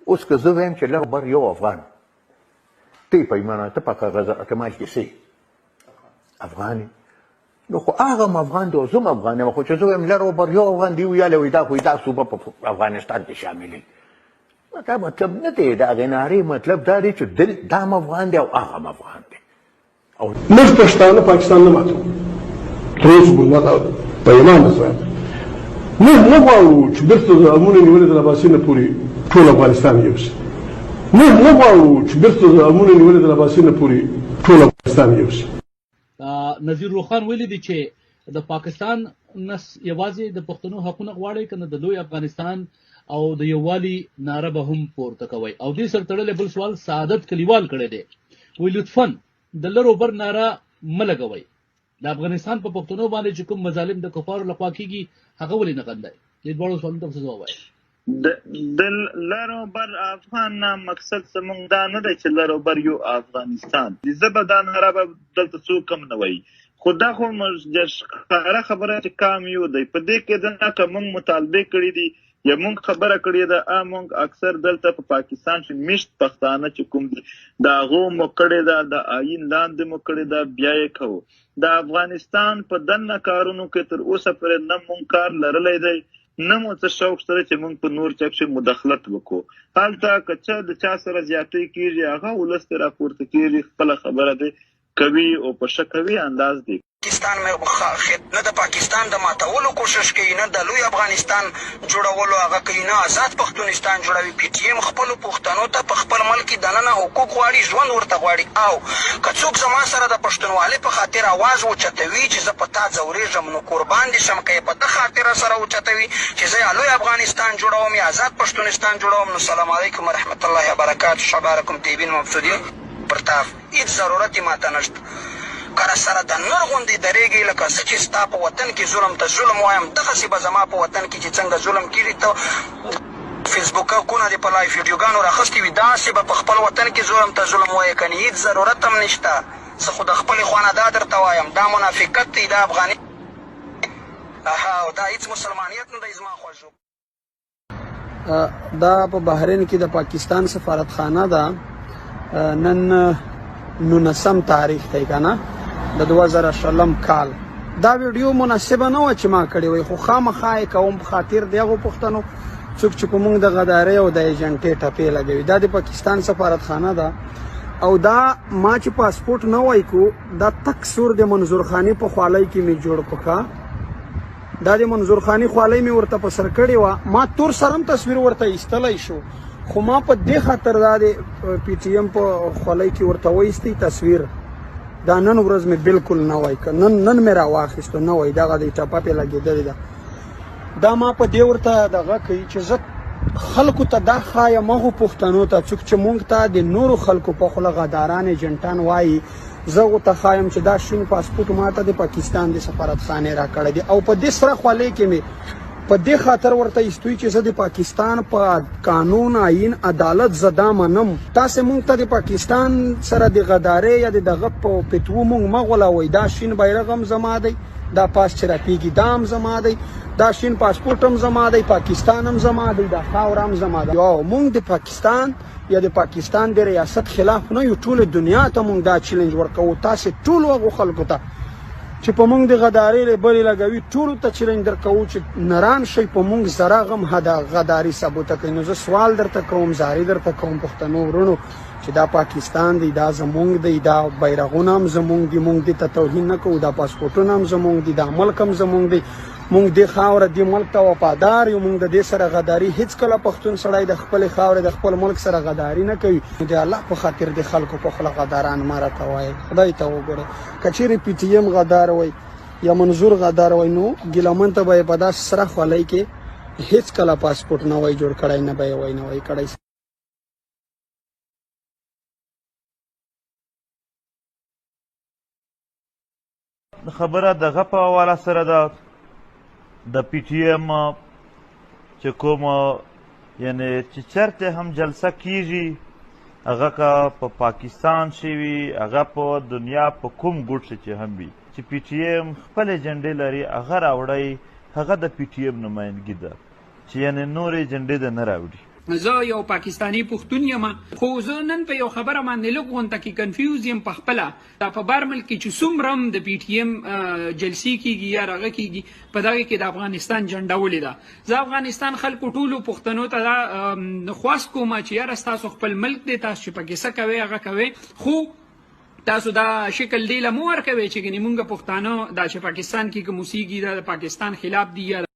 اوس که زه وایم چې لږ بر یو افغان ته یې پیمانه ته په کاغذ اعتماد کې څه افغان نو خو هغه هم افغان دی او زه هم افغان یم خو چې زه وایم لر او بر یو افغان دی ویاله وایي دا خو دا صوبه په افغانستان کې شامل دی دا مطلب نه دی د هغې نارې مطلب دا دی چې دا هم افغان دی او هغه هم افغان دی او موږ پښتانه پاکستان نه ماتو تر اوسه مو ما په ایمان نه سویم موږ نه غواړو چې دلته د امونو نیولې د لباسي نه پورې ټول افغانستان یوسي موږ نه غواړو چې دلته د امونو نیولې د لباسي نه پورې ټول افغانستان یوسي نذیر روخان ویلي دي چې د پاکستان نه یوازې د پښتنو حقونه غواړي که نه د لوی افغانستان او د یووالي ناره به هم پورته کوئ او دې سره تړلی بل سوال سعادت کلیوال کړی دی وایي لطفا د لر او بر ناره مه لګوئ د افغانستان په پښتنو باندې چې کوم مظالم د کفارو لخوا کېږي هغه ولې نه غندئ دې دواړو سوالونو ته څه ځواب وایئ د لر او بر افغان نه مقصد زموږ دا نه دی چې لر او بر یو افغانستان زه به دا ناره به دلته څوک هم نه وایي خو دا خو ښکاره خبره چې کام یو دی په دې کې ده نه که موږ مطالبې کړي دي یا موږ خبره کړې ده موږ اکثر دلته په پاکستان کې میشت پښتانه چې کوم دي د هغو مو کړې ده د آیین لاندې مو کړې ده بیا یې کوو د افغانستان په دننه کارونو کې تر اوسه پورې نه موږ کار لرلی دی نه مو څه شوق شته چې موږ په نور چا کښې مداخلت وکړو هلته که چا د چا سره زیاتی کېږي هغه ولس ترې راپورته کېږي خپله خبره دی کوي او په ښه کوي انداز دی پاکستان نه د پاکستان د ماتولو کوشش کوي نه د لوی افغانستان جوړولو هغه کوي نه آزاد پښتونستان جوړوي پی ټي ایم خپلو پښتنو ته په خپل ملک کې دننه حقوق غواړي ژوند ورته غواړي او که څوک زما سره د پښتونوالۍ په خاطر اواز اوچتوي چې زه په تا ځورېږم نو قربان دې شم که یې په ده خاطره سره اوچتوي چې زه یا لوی افغانستان جوړوم یا آزاد پښتونستان جوړوم نو سلام علیکم ورحمت الله وبرکاتو شبارکم طیبین مبسودین پرتاف هیڅ ضرورت یې ماته نشته که راسره د نر غوندې درېږي لکه زه چې ستا په وطن کې ظلم ته ظلم وایم دغسې به زما په وطن کې چې څنګه ظلم کېږي ته فیسبوکونه دې په لایف ویډیوګانو راخیستې وي داسې به په خپل وطن کې ظلم ته ظلم وایې که نه هېڅ ضرورت هم نشته زه خو د خپلې خوا نه دا درته وایم دا منافقت دی دا افغاني او دا هېڅ مسلمانیت نه دی زما خوښ دا په بحرین کې د پاکستان سفارتخانه ده نن 19 تاریخ دی که نه د 2000 کال دا ویډیو مناسبه نه وه چې ما کړې وای خو خامخا یې کوم په خاطر د هغو پښتنو څوک چې په موږ د غدارۍ او د ایجنټۍ ټپې لګوي دا د پاکستان سفارتخانه ده او دا ما چې پاسپورټ نه وای کو دا تک سور د منظور خاني په خوالۍ کې مې جوړ پکا دا د منظور خاني خوالۍ مې ورته په سر کړې وه ما تور سره هم تصویر ورته ایستلی شو خو ما په دې خاطر دا د پی ټي ایم په خولۍ کې ورته وایستی تصویر دا نن ورځ مې بالکل نه وای که نن مې راواخیستو نه وای دغه د ټپه پې لګېدلې ده دا ما په دې ورته دغه کوي چې زه خلکو ته دا ښایم هغو پښتنو ته څوک چې مونږ ته د نورو خلکو په خوله غداران ایجنټان وایي زه ورته ښایم چې دا شین پاسپورټ ما ته د پاکستان د سفارتخانې راکړی دی او په دې سره خولۍ کې مې په دې خاطر ورته ایستوي چې زه د پاکستان په قانون آیین عدالت زه دا منم تاسې مونږ ته د پاکستان سره د غدارۍ یا د دغه په فتوو مونږ مه غولوئ دا شین بیرغ هم زما دی دا پاس چې راپیږي دا هم زما دی دا شین پاسپورټ هم زما دی پاکستان هم زما دی دا خاوره هم زما دی او مونږ د پاکستان یا د پاکستان د ریاست خلاف نه یو ټوله دنیا ته مونږ دا چیلنج ورکوو تاسې ټولو هغو خلکو ته چې په مونږ د غدارۍ لیبلې لګوي ټولو ته چیلنج درکوو چې نران شئ په مونږ ذره غم غداري ثابته کوي نو زه سوال درته کوم زاري درته کوم پښتنو ورونو چې دا پاکستان دی دا زمونږ دی دا بیرغونه هم زمونږ دي مونږ دې ته توهین نه کوو دا پاسپورټونه هم زمونږ دي دا ملک هم زمونږ دی مونږ دې خاوره دې ملک ته وفادار یو مونږ د دې سره غداري هیڅکله پښتون سړی د خپلې خاورې د خپل ملک سره غداري نه کوي د الله په خاطر د خلکو په خوله غداران ما راته وایي خدای ته وګورئ که چیرې پی ټي ایم غدار وای یا منظور غدار وای نو ګیلمن ته به یې په داسې سره خولۍ کې هیڅکله پاسپورټ نه وای جوړ کړی نه به یې وای نه وای کړی خبره دغه په حواله سره ده د پی ټي ایم چې کوم یعنې چې چېرته هم جلسه کیږي هغه که په پاکستان شي وي هغه په دنیا په کوم ګوټ چې هم وي چې پی ټي ایم خپل ایجنډې لري هغه راوړی هغه د پی ټي ایم نمایندګي ده چې یعنې نورې ایجنډې ده نه راوړي زه یو پاکستانی پښتون یم خو زه نن په یو خبره باندې لږ غونډه کې کنفیوز یم په خپله دا په بار ملک کې چې څومره هم د پی ټي ایم جلسې کېږي یا هغه کېږي په دغه کې د افغانستان جنډه ولې ده زه افغانستان خلکو ټولو پښتنو ته دا خواست کوم چې یاره ستاسو خپل ملک دی تاسو چې پکې څه کوئ هغه کوئ خو تاسو دا شکل دی له مو ورکوئ چې ګنې مونږ پښتانه دا چې پاکستان کې کوم اوسېږي دا د پاکستان خلاف دي یا